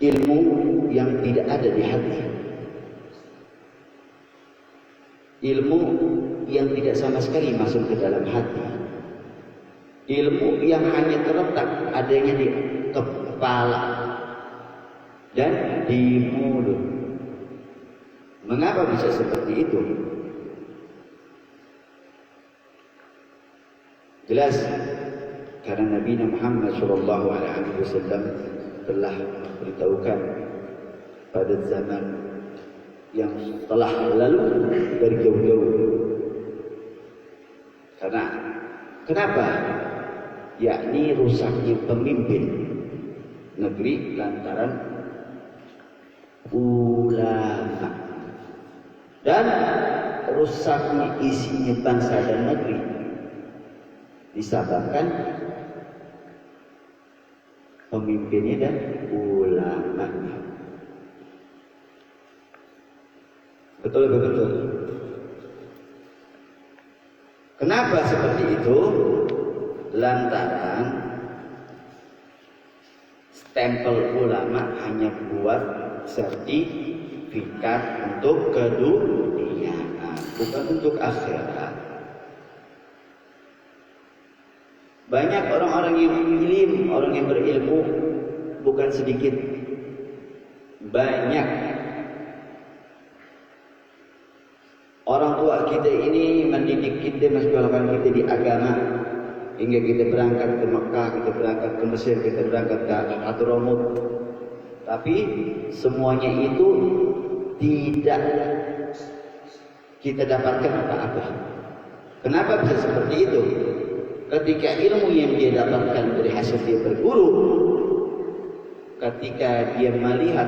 ilmu yang tidak ada di hati, ilmu yang tidak sama sekali masuk ke dalam hati, ilmu yang hanya terletak adanya di kepala dan di mulut. Mengapa bisa seperti itu? Jelas karena Nabi Muhammad SAW telah beritahukan pada zaman yang telah lalu dari jauh-jauh. Karena kenapa? Yakni rusaknya pemimpin negeri lantaran ulama, dan rusaknya isinya bangsa dan negeri disebabkan pemimpinnya dan ulamanya. Betul. Kenapa seperti itu? Lantaran stempel ulama hanya buat sertifikat untuk keduniaan, bukan untuk akhirat. Banyak orang-orang yang ilim, orang yang berilmu, bukan sedikit, banyak. Orang tua kita ini mendidik kita, mensekolahkan kita di agama, hingga kita berangkat ke Mekah, kita berangkat ke Mesir, kita berangkat ke Hadramut. Tapi semuanya itu tidak kita dapatkan apa-apa. Kenapa bisa seperti itu? Ketika ilmu yang dia dapatkan dari hasil dia berguru, ketika dia melihat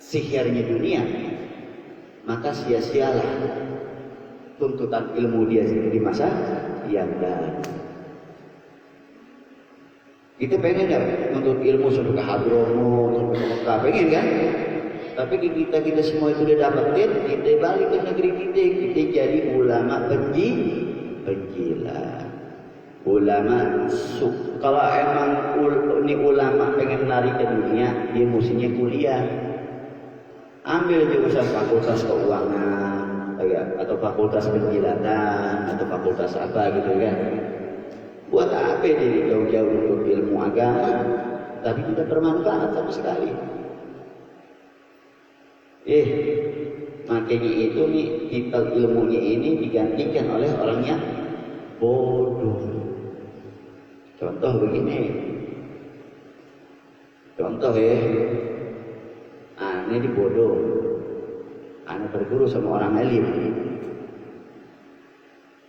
sihirnya dunia, maka sia-sialah tuntutan ilmu dia di masa yang datang. Kita pengen gak untuk ilmu sampai ke Hadramut, sampai ke Mekah, pengen kan? Tapi kita semua itu udah dapetin, kita balik ke negeri kita jadi ulama penggila. Ulama kalau emang ini ulama pengen lari ke dunia, dia mestinya kuliah. Ambil jurusan fakultas keuangan, atau fakultas penjilatan, atau fakultas apa gitu kan. Buat apa dia jauh-jauh untuk ilmu agama, tapi tidak bermanfaat sama sekali. Makanya itu nih, titel ilmunya ini digantikan oleh orangnya bodoh. Contoh begini, aneh di bodoh, aneh berguru sama orang alim.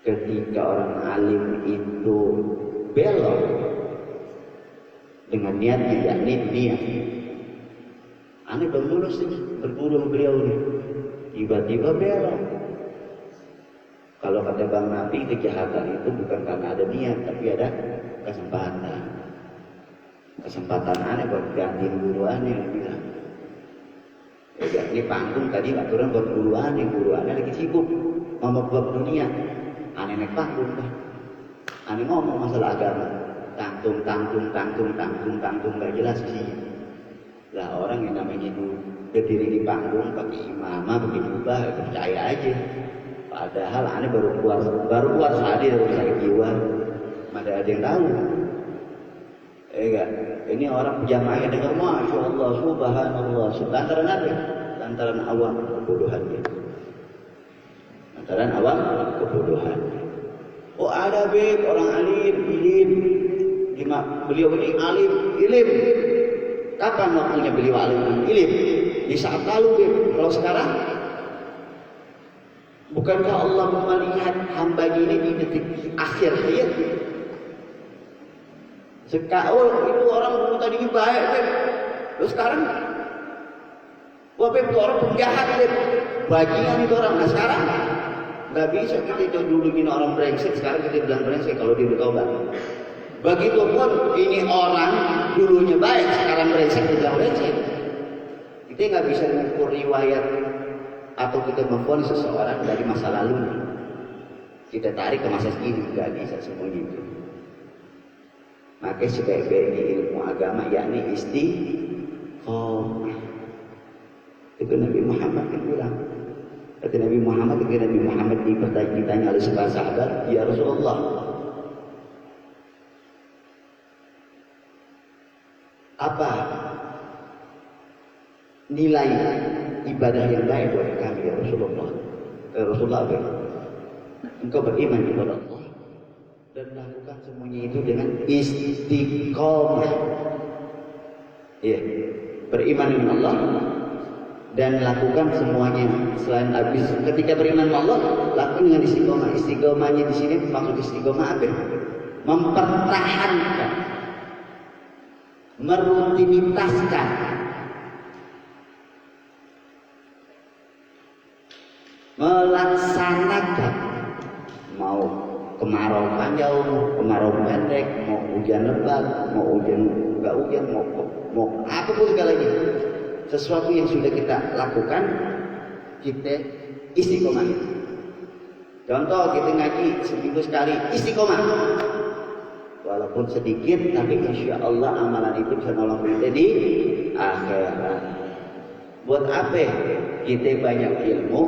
Ketika orang alim itu belok dengan niatnya, yakni niat, aneh belum lulus nih, berguru sama beliau nih, tiba-tiba belok. Kalau kata Bang Nabi, kejahatan itu bukan karena ada niat, tapi ada kesempatan aneh buat ganti guru aneh bilang. Ini panggung tadi aturan buat guru aneh lagi sibuk ngomong buat dunia, aneh naik panggung kan, aneh ngomong masalah agama, tangtung gak jelas sih. Lah orang yang namanya berdiri di panggung pakai imamah, pakai jubah, percaya aja. Padahal aneh baru keluar hadir dari sakit jiwa, mana ada yang tahu. Ini orang jamaah yang dengar, Masya Allah, Subhanallah. Lantaran apa? Lantaran awam kebodohannya. Oh ada orang alim, ilim. Beliau ini alim, ilim. Kapan waktunya beliau alim, ilim? Di saat lalu, kalau sekarang, bukankah Allah melihat hamba ini di detik akhir hayat? Sekarang itu orang dulu tadi baik, terus sekarang, itu orang penjahat, bagian itu orang. Nah sekarang nggak bisa kita dulu gini orang brengsek, sekarang kita bilang brengsek kalau dia bertobat. Begitupun ini orang dulunya baik, sekarang brengsek dibilang brengsek. Kita nggak bisa mengukur riwayat atau kita memvonis seseorang dari masa lalu. Kita tarik ke masa kini, nggak bisa semuanya itu. Maka sebaik-baiknya ilmu agama yakni istiqomah. Itu Nabi Muhammad yang bilang. Kata Nabi Muhammad, ketika Nabi Muhammad ditanya oleh sebuah sahabat, ya Rasulullah, apa nilai ibadah yang baik buat kami ya Rasulullah? Rasulullah, engkau beriman kepada Allah dan melakukan semuanya itu dengan istiqomah. Iya, beriman dengan Allah dan lakukan semuanya selain habis. Ketika beriman dengan Allah, lakukan dengan istiqomah. Istiqomahnya di sini maksud istiqomah apa? Mempertahankan, merutinitaskan, melaksanakan. Mau kemarau panjang, kemarau pendek, mau hujan lebat, mau hujan enggak hujan, mau apapun segalanya, sesuatu yang sudah kita lakukan, kita istiqomah. Contoh, kita ngaji seminggu sekali, istiqomah. Walaupun sedikit, tapi insya Allah amalan itu bisa nolong kita di akhirat. Buat apa? Kita banyak ilmu,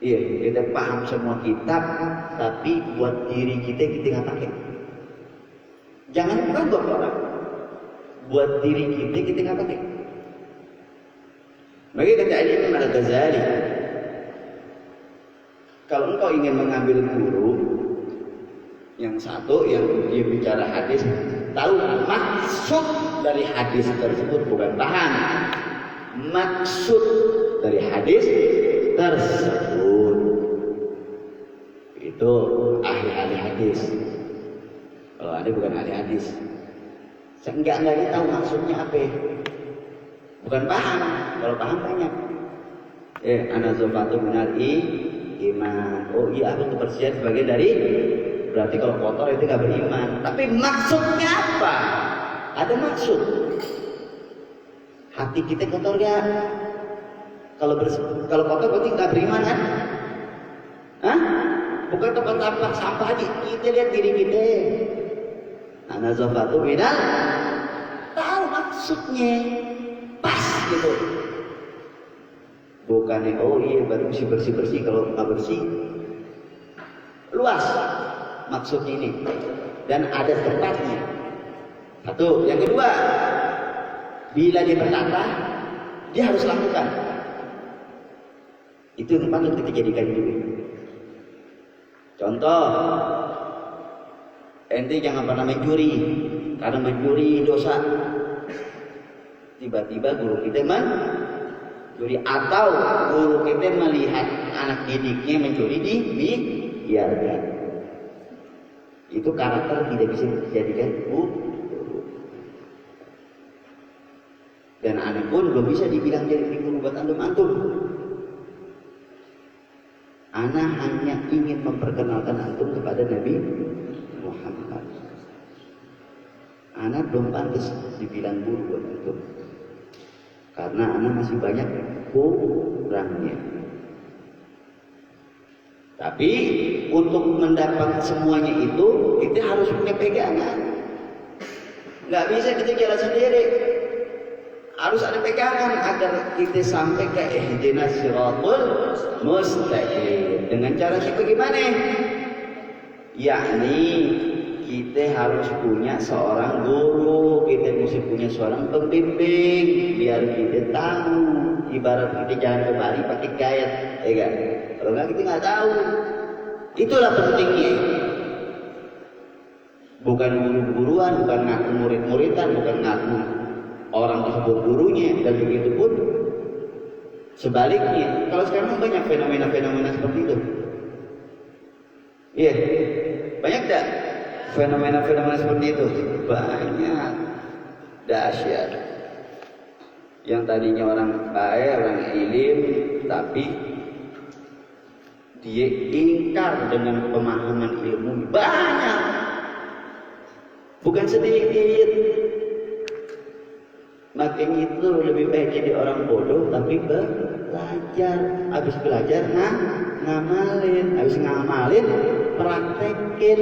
iya, kita paham semua kitab, tapi buat diri kita nggak pakai. Jangan buat orang, buat diri kita nggak pakai. Bagi kata Imam Al-Ghazali, kalau engkau ingin mengambil guru yang satu yang dia bicara hadis, tahu maksud dari hadis tersebut, bukan paham maksud dari hadis tersebut, itu ahli hadis. Kalau ada bukan ahli hadis, seenggak-enggaknya tahu maksudnya apa, bukan paham. Kalau paham banyak. Ana zofatu minal iman. Oh iya, aku kebersihan sebagai dari, berarti kalau kotor itu gak beriman. Tapi maksudnya apa? Ada maksud. Hati kita kotor gak? Kalau kotor berarti gak beriman kan? Hah? Bukan tempat sampah aja. Kita lihat diri kita. Ana zofatu minal, tahu maksudnya, pas gitu. Bukannya oh iya baru bersih kalau nggak bersih luas maksudnya ini, dan ada tempatnya. Satu, yang kedua, bila dia berkata dia harus lakukan, itu yang patut kita jadikan dulu. Contoh, ente jangan pernah mencuri, karena mencuri dosa. Tiba-tiba guru kita mencuri, atau guru kita melihat anak didiknya mencuri, dibiarkan. Itu karakter tidak bisa dijadikan guru. Dan anak pun belum bisa dibilang jadi guru buat antum. Anak hanya ingin memperkenalkan antum kepada Nabi Muhammad. Anak belum pantas dibilang guru buat antum, karena anak masih banyak kurangnya. Tapi untuk mendapat semuanya itu kita harus punya pegangan. Nggak bisa kita jalan sendiri. Harus ada pegangan agar kita sampai ke ihdinas siratal mustaqim. Dengan cara kita gimana? Yakni kita harus punya seorang guru, kita mesti punya seorang pembimbing, biar kita tahu. Ibarat kita jalan ke Bali pakai guide, ya kan? Kalau nggak kita nggak tahu. Itulah pentingnya. Bukan guru-guruan, bukan ngaku murid-muridan, bukan ngaku orang tersebut gurunya, dan begitu pun sebaliknya. Kalau sekarang banyak fenomena-fenomena seperti itu. Iya, banyak tak fenomena-fenomena seperti itu? Banyak, dahsyat. Yang tadinya orang baik, orang ilim, tapi dia ingkar dengan pemahaman ilmu, banyak, bukan sedikit. Makanya itu lebih baik jadi orang bodoh tapi belajar. Habis belajar ngamalin, habis ngamalin praktekin.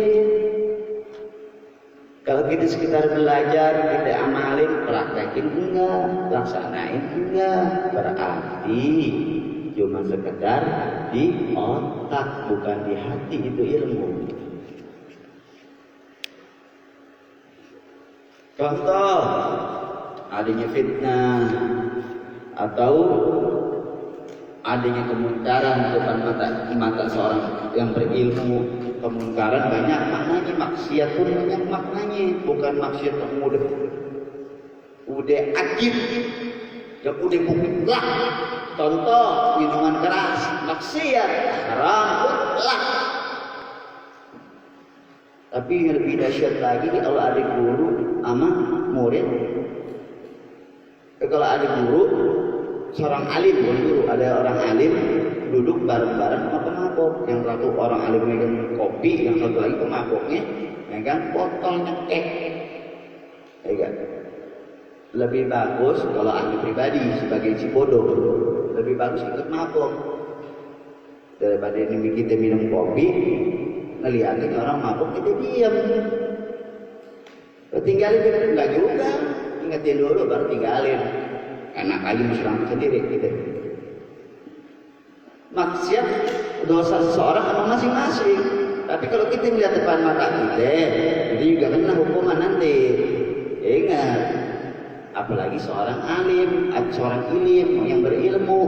Kalau kita sekitar belajar, kita amalin, praktek. yakin enggak, laksanain enggak, berarti cuma sekedar di otak bukan di hati itu ilmu. Contoh adanya fitnah atau adanya kemungkaran depan mata seorang yang berilmu. Kemungkaran banyak maknanya, maksiat pun banyak maknanya, bukan maksiat yang udah ajib, yang udah mutlak. Contoh minuman keras, maksiat, haram, mutlak. Tapi yang lebih dahsyat lagi kalau ada guru sama murid. Kalau ada guru, seorang alim, bukan guru, ada orang alim duduk bareng-bareng sama pemabok. Yang satu orang alim megang kopi, yang satu lagi pemaboknya megang botolnya kek. Ya kan? Lebih bagus kalau ahli pribadi sebagai si bodoh, lebih bagus ikut mabok daripada ini kita minum kopi, ngeliatin orang mabok kita diam. Tinggalin enggak juga, ingetin dulu baru tinggalin. Enak aja musyrang sendiri gitu. Maksiat dosa seseorang sama masing-masing. Tapi kalau kita melihat depan mata kita, itu juga kena hukuman nanti. Ingat, apalagi seorang alim, seorang ilim yang berilmu,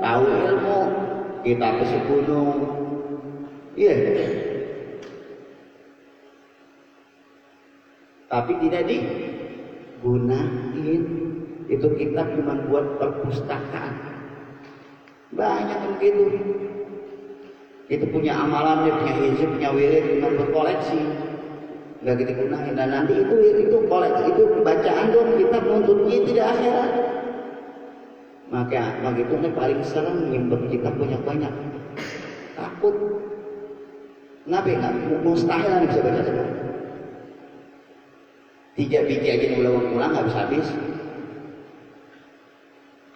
tahu ilmu, kita ke segunung. Iya. Tapi tidak digunain. Itu kitab cuma buat perpustakaan. Banyak yang begitu. Itu punya amalannya, punya hizib, punya wirid, cuma buat koleksi. Enggak kita gunain. Dan nanti itu koleksi, itu bacaan dong kitab nuntutnya tidak akhirat. Maka itu paling serem nyimpen kitab banyak-banyak. Takut. Kenapa enggak? Mustahil anda bisa baca semua. 3 biji aja diulang-ulang nggak bisa habis.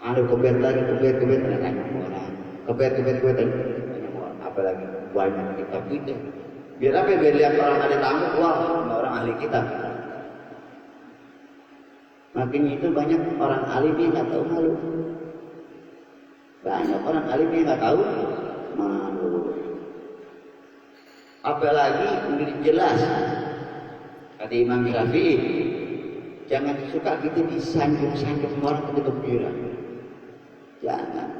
Ada kebet lagi, kebet tanya orang, kebet tanya orang, apalagi banyak kitab kita. Biar apa? Biar lihat orang ada tamu, wah, orang ahli kitab. Makanya itu banyak orang alim yang nggak tahu malu. Banyak orang alim yang nggak tahu malu. Apalagi udah jelas. Kata Imam Syafi'i, jangan suka kita disanjung-sanjung orang ketika gembira. Jangan.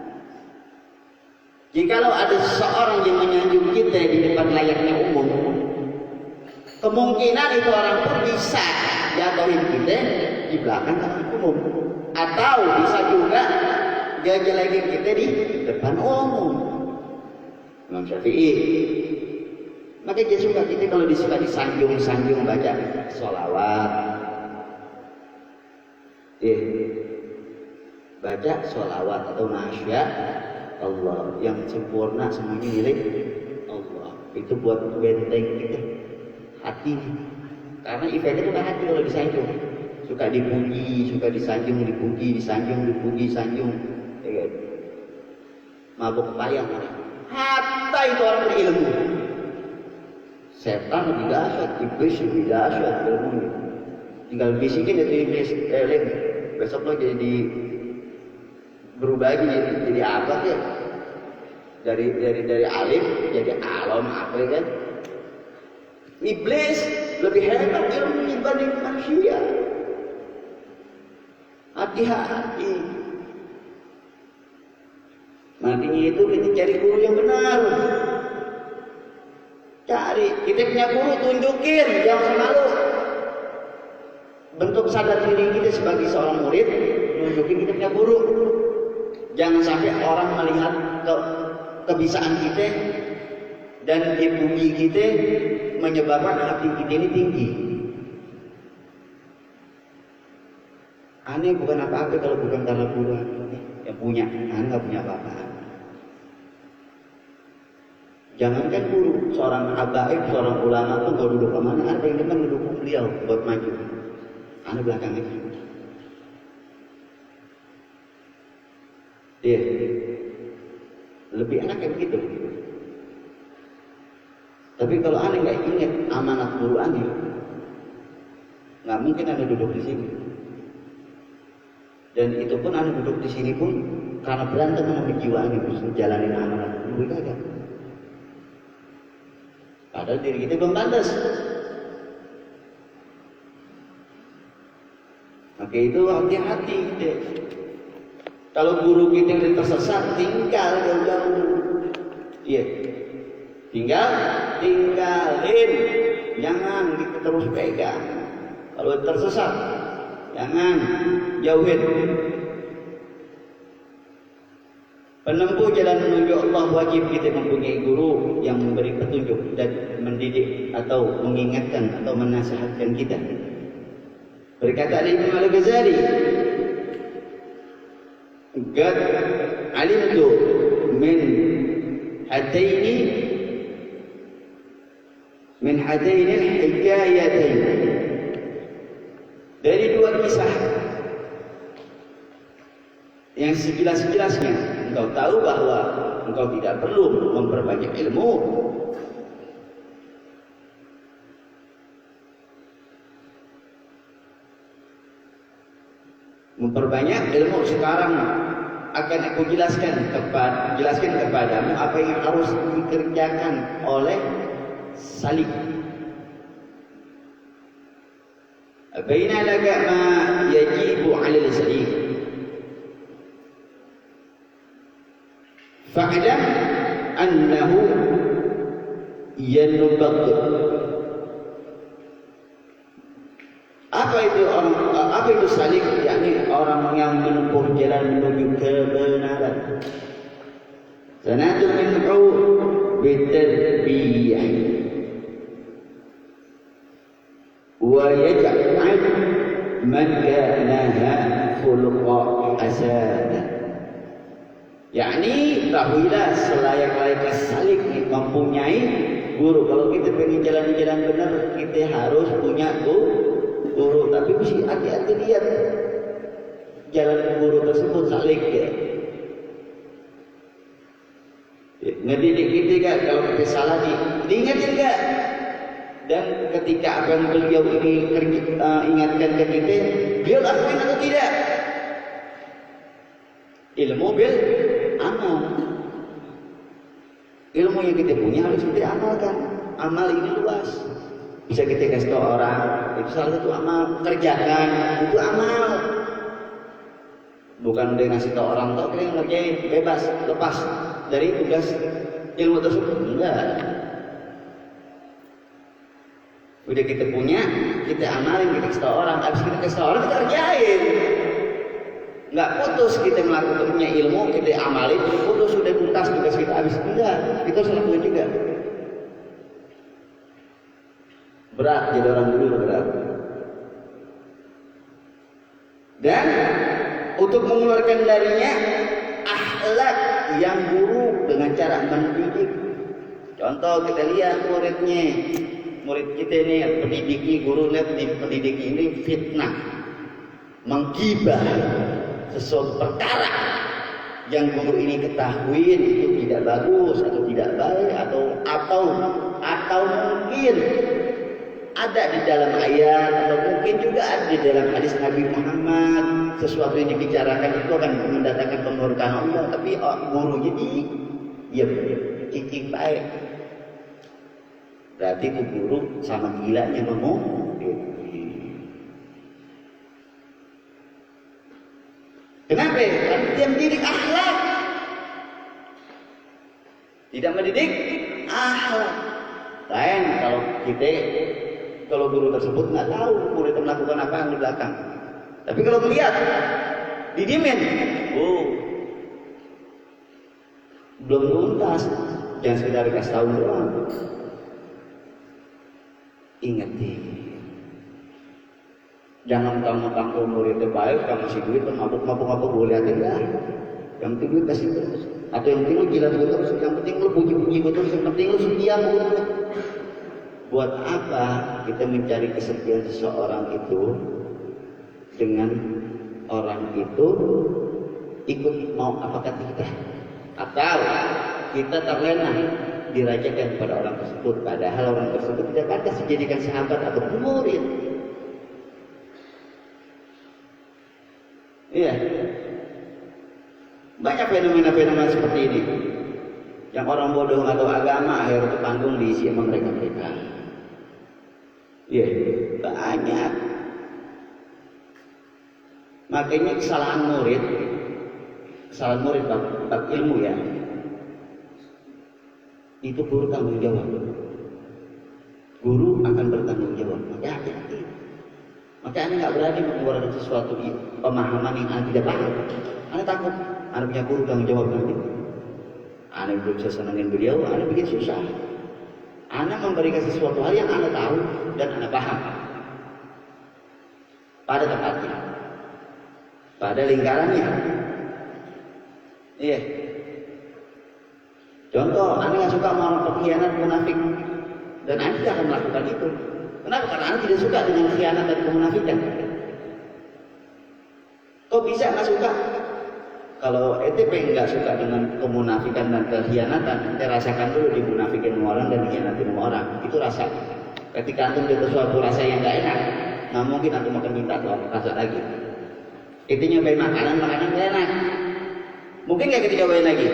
Jikalau ada seseorang yang menyanjung kita di depan layaknya umum, kemungkinan itu orang pun bisa jatuhin kita di belakang orang umum, atau bisa juga jelekin kita di depan umum. Imam Syafi'i. Maka dia suka kita kalau disuka disanjung-sanjung baca sholawat. Baca sholawat atau nasyid Allah yang sempurna semuanya milik Allah. Itu buat benteng kita hati. Karena ibadahnya bukan hati kalau disanjung. Suka dipuji, suka disanjung, dipuji, disanjung, dipuji, sanjung. Ya, mabuk kepayang orang. Hatta itu orang berilmu. Setan lebih dahsyat, iblis lebih dahsyat ilmunya. Tinggal bisikin itu iblis, besok lo jadi berubah jadi apa ya? Dari alim jadi alam apa kan? Iblis lebih hebat ilmu dibanding manusia. Hati-hati. Makanya itu kita cari guru yang benar. Cari, kita punya guru tunjukin, jangan malu. Bentuk sadar diri kita sebagai seorang murid, tunjukin kita punya guru. Jangan sampai orang melihat kebisaan kita dan dipuji kita menyebabkan hati kita ini tinggi. Aneh bukan apa-apa kalau bukan karena guru yang punya, aneh nggak punya apa-apa. Jangankan guru, seorang habaib, seorang ulama tuh kalau duduk kemana ada yang depan mendukung beliau buat maju. Aneh belakang aja. Iya, lebih enak kayak begitu. Tapi kalau aneh nggak ingat amanat guru aneh, nggak mungkin aneh duduk di sini. Dan itu pun anu duduk di sini pun karena berantem sama kejiwaan itu jalanin amanah lebih kagak. Padahal diri kita belum pantas. Maka itu hati-hati kita. Kalau guru kita udah tersesat, tinggal jauh-jauh. Iya. Tinggalin. Jangan kita terus pegang. Kalau tersesat, jangan jauhin. Penempuh jalan menuju Allah wajib kita mempunyai guru yang memberi petunjuk dan mendidik atau mengingatkan atau menasihatkan kita. Berkata Imam Al-Ghazali, "Qad alimtu min hataini al-hikayatain." Dari dua kisah yang sejelas-jelasnya engkau tahu bahwa engkau tidak perlu memperbanyak ilmu. Memperbanyak ilmu sekarang akan aku jelaskan kepadamu apa yang harus dikerjakan oleh salik. Baina laka ma yajibu 'ala al-salik. Fa'lam annahu yanbagh. Apa itu salik? Yakni orang yang menempuh jalan menuju kebenaran. Sanatu minhu bitadbiyah wa yaj'al man kana khuluqa hasana. Yakni tahuilah selayak-layaknya salik mempunyai guru. Kalau kita pengen jalan-jalan benar, kita harus punya guru. Tapi mesti hati-hati lihat jalan guru tersebut salik ya. Ngedidik kita kan, kalau kita salah diingatin enggak? Dan ketika apa yang beliau ini ingatkan ke kita, beliau lakuin atau tidak? Ilmu bil amal. Ilmu yang kita punya harus kita amalkan. Amal ini luas. Bisa kita kasih tahu orang, itu salah satu amal. Kerjakan, itu amal. Bukan dia ngasih tahu orang, tahu kita ngerjain, bebas, lepas dari tugas ilmu tersebut. Enggak. Udah kita punya, kita amalin, kita kasih tahu orang. Habis kita kasih tahu orang, kita kerjain. Enggak putus kita melakukannya ilmu, kita amalin, putus sudah tuntas tugas kita habis. Enggak, kita harus lakukan juga. Berat jadi orang dulu, berat. Dan untuk mengeluarkan darinya akhlak yang buruk dengan cara mendidik. Contoh kita lihat murid kita ini, pendidiknya, gurunya, pendidik ini fitnah, menggibah sesuatu perkara yang guru ini ketahui itu tidak bagus atau tidak baik atau mungkin ada di dalam ayat atau mungkin juga ada di dalam hadis Nabi Muhammad. Sesuatu yang dibicarakan itu akan mendatangkan kemurkaan Allah, tapi gurunya cicing baik. Berarti itu guru sama gilanya ngomong. Kenapa? Karena dia mendidik akhlak. Tidak mendidik akhlak. Lain kalau guru tersebut nggak tahu murid melakukan apa yang di belakang. Tapi kalau melihat, didiemin. Belum tuntas. Jangan sekedar dikasih tahu doang. Ingat nih. Jangan mentang-mentang muridnya baik, kamu kasih duit, mabuk-mabuk boleh liatin dah. Yang penting duit kasih terus. Atau yang penting lu gila terus, yang penting lu puji-puji terus, yang penting lu setia terus. Buat apa kita mencari kesetiaan seseorang itu dengan orang itu ikut mau apa kata kita? Atau kita terlena dirajakan pada orang tersebut, padahal orang tersebut tidak pantas dijadikan sahabat atau murid. Iya. Banyak fenomena-fenomena seperti ini. Yang orang bodoh nggak tahu agama, akhirnya ke panggung diisi sama mereka-mereka. Iya, banyak. Makanya kesalahan murid bab ilmu ya, itu guru tanggung jawab. Guru akan bertanggung jawab. Maka hati-hati. Maka Anda nggak berani mengeluarkan sesuatu pemahaman yang Anda tidak paham. Anda takut, Anda punya guru tanggung jawab nanti. Anda belum bisa senangin beliau, Anda bikin susah. Anda memberikan sesuatu hal yang Anda tahu dan Anda paham pada tempatnya, pada lingkarannya. Iya. Contoh, Anda nggak suka sama orang pengkhianat, munafik, dan Anda tidak akan melakukan itu. Kenapa? Karena Anda tidak suka dengan khianat dan kemunafikan. Kok bisa nggak suka? Kalau ETP nggak suka dengan kemunafikan dan kekhianatan, kita rasakan dulu dimunafikin sama orang dan dikhianatin sama orang. Itu rasa. Ketika antum ada suatu rasa yang nggak enak, nggak mungkin antum akan minta rasa lagi. Itu nyobain makanan nggak enak. Mungkin nggak kita cobain lagi.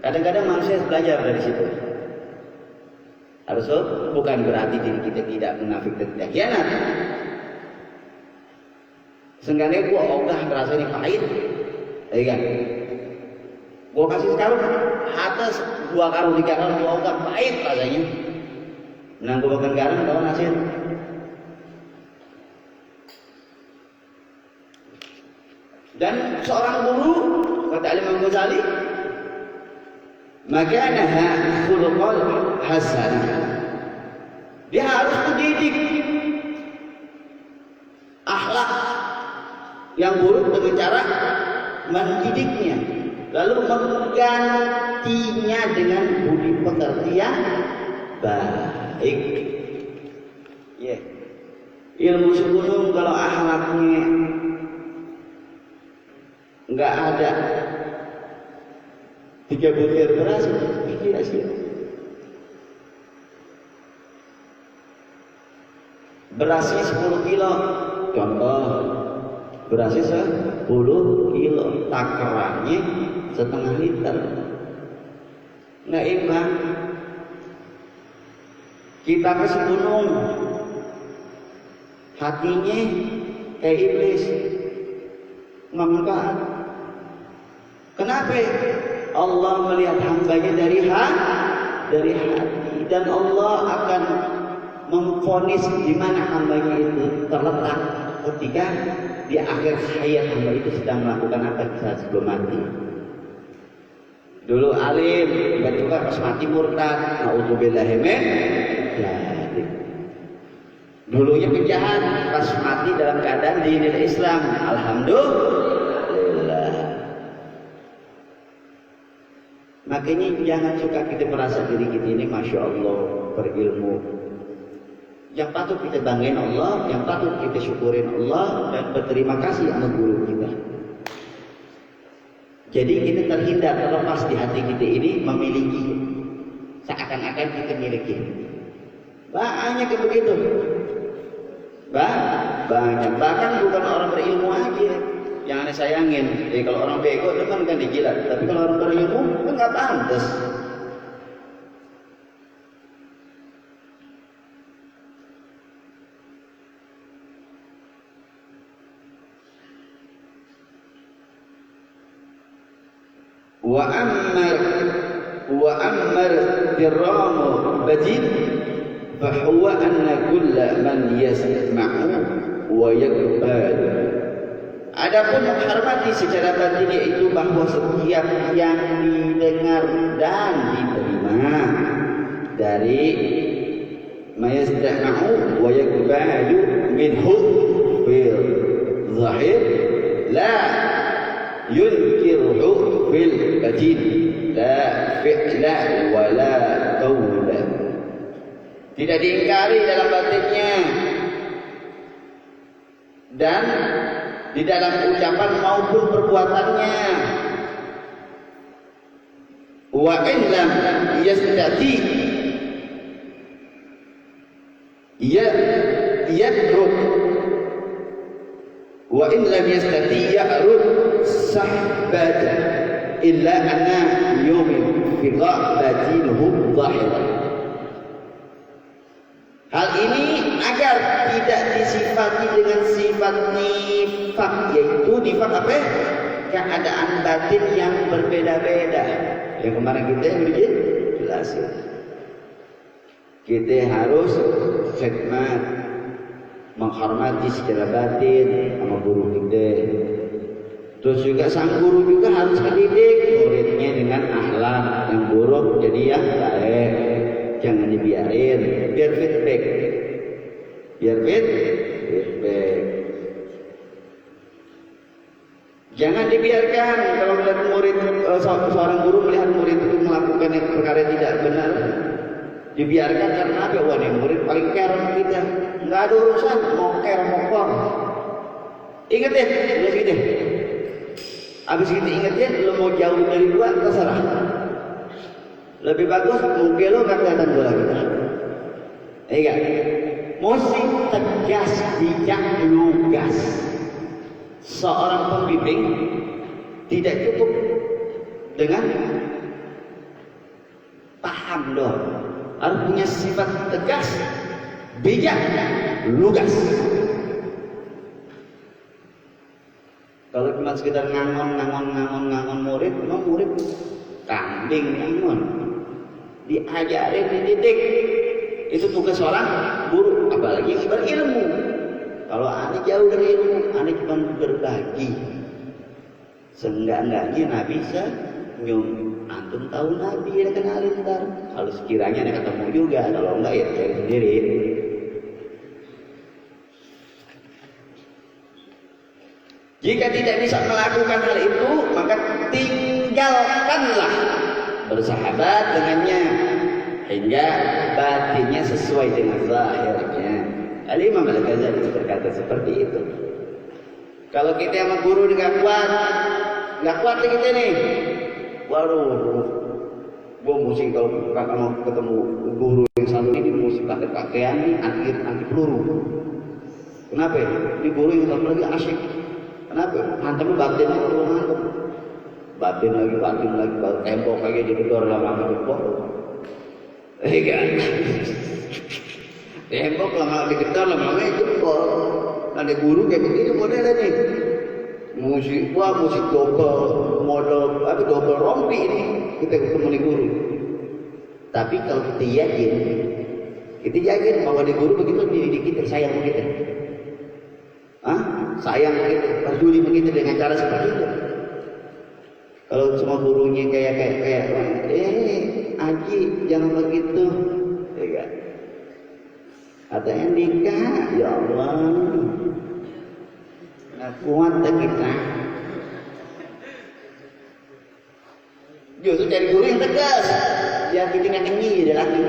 Kadang-kadang manusia belajar dari situ. Harusnya bukan berarti diri kita tidak munafik dan tidak khianat. Seenggaknya gua ogah ngerasa ini pahit, ya kan? Gua kasih sekarang atas 2 karung 3 karung gua ogah pahit rasanya. Nah gua makan garam bawa hasil. Dan seorang guru kata Imam Ghazali, makanaha khuluqan hasan. Dia harus mendidik akhlak yang buruk dengan cara mendidiknya, lalu menggantinya dengan budi pekerti yang baik. Yeah. Ilmu segunung kalau akhlaknya nggak ada 3 butir beras, tidak sih. Berasnya 10 kilo, contoh. Berasnya 10 kilo, takarannya setengah liter. Nggak imbang. Kita ke segunung, hatinya kayak iblis, nggak manfaat. Kenapa? Allah melihat hambanya dari hati, dan Allah akan memvonis di mana hambanya itu terletak ketika di akhir hayat hamba itu sedang melakukan apa di saat sebelum mati. Dulu alim, tiba-tiba pas mati murtad, naudzubillahi min dzalik. Dulunya penjahat, pas mati dalam keadaan dinil Islam, alhamdulillah. Makanya jangan suka kita merasa diri kita ini masya Allah berilmu. Yang patut kita banggain Allah, yang patut kita syukurin Allah dan berterima kasih sama guru kita. Jadi kita terlepas di hati kita ini memiliki, seakan-akan kita miliki. Banyak yang begitu. Banyak. Bahkan bukan orang berilmu aja yang aneh sayangin. Jadi kalau orang bego itu kan dijilat, tapi kalau orang berilmu kan nggak pantas. Wa ammar diramu bajid fahuwa anna kulla man yasma'u wa yaqbal. Adapun hormati secara batin yaitu bahwa setiap yang didengar dan diterima dari mayasma'u wa yaqbalu minhu fil zahir la yunkiruhu fil batin la fi'la wa la qawla. Tidak diingkari dalam batinnya dan di dalam ucapan maupun perbuatannya. Wa in lam yastati yadruk Wa in lam yastati ya'rud sahbata illa anna yumin fi ghaibatinhum zahiran. Hal ini agar tidak disifati dengan sifat nifak, yaitu nifak apa? Keadaan batin yang berbeda-beda. Yang kemarin kita yang jelasin. Kita harus khidmat, menghormati secara batin sama guru kita. Terus juga sang guru juga harus mendidik muridnya dengan akhlak yang buruk jadi yang baik. Jangan dibiarin, biar feedback. Feedback. Jangan dibiarkan kalau melihat murid, seorang guru melihat murid itu melakukan perkara yang tidak benar, dibiarkan karena apa? Wah, ini murid paling care sama kita. Nggak ada urusan mau care mau kor. Ingat deh, udah gini. Abis kita ingat ya, lo mau jauh dari gua terserah. Lebih bagus mungkin lo nggak kelihatan gua lagi. Iya, mesti tegas, bijak, lugas. Seorang pembimbing tidak cukup dengan paham dong, harus punya sifat tegas, bijak, lugas. Kalau cuma sekedar ngangon murid, memang murid kambing ngangon. Diajarin, dididik. Itu tugas seorang guru, apalagi yang berilmu. Kalau aneh jauh dari ilmu, aneh cuma berbagi. Seenggak-enggaknya Nabi senyum. Antum tahu Nabi ya kenalin ntar. Kalau sekiranya aneh ketemu juga, kalau enggak ya saya sendiri. Jika tidak bisa melakukan hal itu, maka tinggalkanlah bersahabat dengannya hingga batinnya sesuai dengan zahirnya. Al-Imam Al-Ghazali berkata seperti itu. Kalau kita sama guru nggak kuat nih kita nih. Waduh, gua mesti kalau mau ketemu guru yang satu ini mesti pakai pakaian nih anti peluru. Kenapa? Ini guru yang satu lagi asyik. Kenapa? Hantam batin lu hantam. Batin lagi tembok kayak jedor lama gedor. Kan? Tembok lama digedor lama jebol. Ada guru kayak begini modelnya nih. Musik double rompi ini kita ketemu di guru. Tapi kalau kita yakin bahwa di guru begitu dididik kita, sayang begitu. Sayang begitu, peduli begitu dengan cara seperti itu. Kalau semua gurunya kayak Aji jangan begitu, ya. Kata Andika, ya Allah, nggak kuat kita. Justru cari guru yang tegas, biar kita nggak nyanyi dia lagi.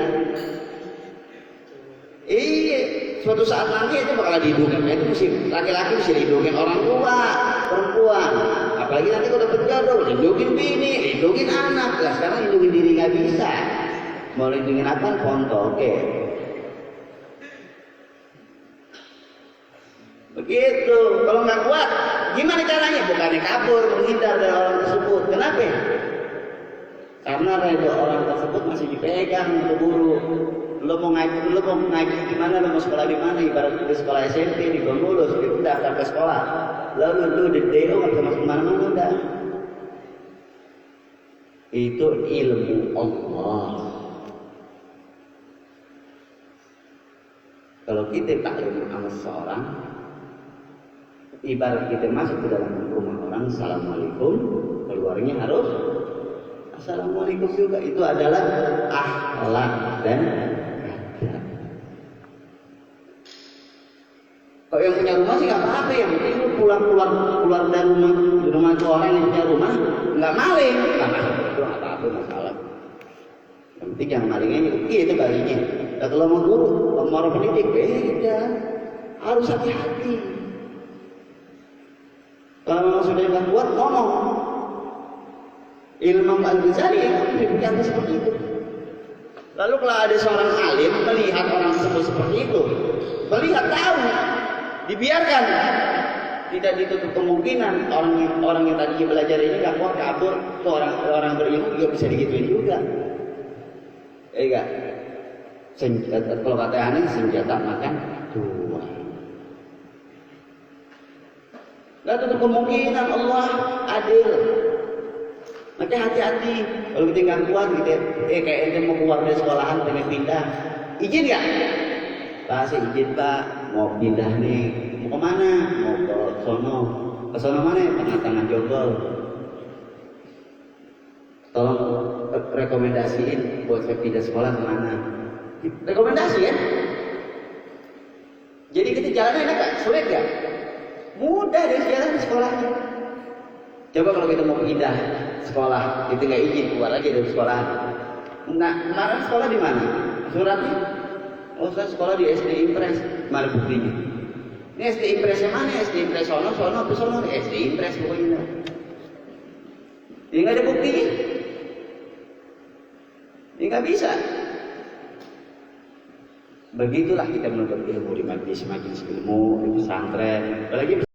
Iya, suatu saat nanti itu bakal dihidupkan. Itu mesti laki-laki mesti dihidupkan orang tua, perempuan. Apalagi nanti kalau udah berjodoh, lindungin bini, lindungin anak. Lah sekarang lindungin diri nggak bisa. Mau lindungin apa? Konto, oke. Begitu. Kalau nggak kuat, gimana caranya? Bukannya kabur, menghindar dari orang tersebut. Kenapa? Karena reda orang tersebut masih dipegang oleh guru. Lo mau ngaji di mana? Lo mau sekolah di mana? Ibarat di sekolah SMP di Bengulus, itu daftar ke sekolah. Lalu lu di DO nggak bisa masuk mana-mana udah. Itu ilmu Allah. Kalau kita tak ilmu sama seorang, ibarat kita masuk ke dalam rumah orang, assalamualaikum, keluarnya harus assalamualaikum juga. Itu adalah akhlak dan adab. Kalau yang punya rumah sih nggak apa-apa, yang penting lu keluar dari rumah itu orang yang punya rumah nggak maling, nggak masalah, itu nggak apa-apa masalah. Yang penting yang malingnya itu baliknya. Nah, kalau mau guru, mau orang pendidik beda, harus hati-hati. Kalau memang sudah nggak kuat ngomong. Imam Al-Ghazali berkata seperti itu. Lalu kalau ada seorang alim melihat orang tersebut seperti itu, melihat tahu, dibiarkan, tidak ditutup kemungkinan orang yang tadi belajar ini nggak kuat kabur, tuh orang berilmu juga bisa digituin juga. Enggak. Kalau kata aneh senjata makan tuan. Nggak tutup kemungkinan Allah adil. Maka hati-hati kalau kita nggak kuat gitu, kayak ente mau keluar dari sekolahan pengen pindah, izin nggak? Pak, saya izin Pak, mau pindah nih, mau kemana? Mau ke sono mana? Tengah-tengah Jombol. Tolong rekomendasiin buat saya pindah sekolah kemana? Rekomendasi ya? Jadi kita jalannya enak gak? Sulit gak? Mudah deh jalan di sekolahnya. Coba kalau kita mau pindah sekolah, kita nggak izin keluar aja dari sekolah. Nah, kemarin sekolah di mana? Suratnya? Oh, saya sekolah di SD Impres. Mana buktinya? Ini SD Impres yang mana? SD Impres sono, SD Impres pokoknya. Ini nggak ada buktinya. Ini nggak bisa. Begitulah kita menuntut ilmu di majelis ilmu, di pesantren. Apalagi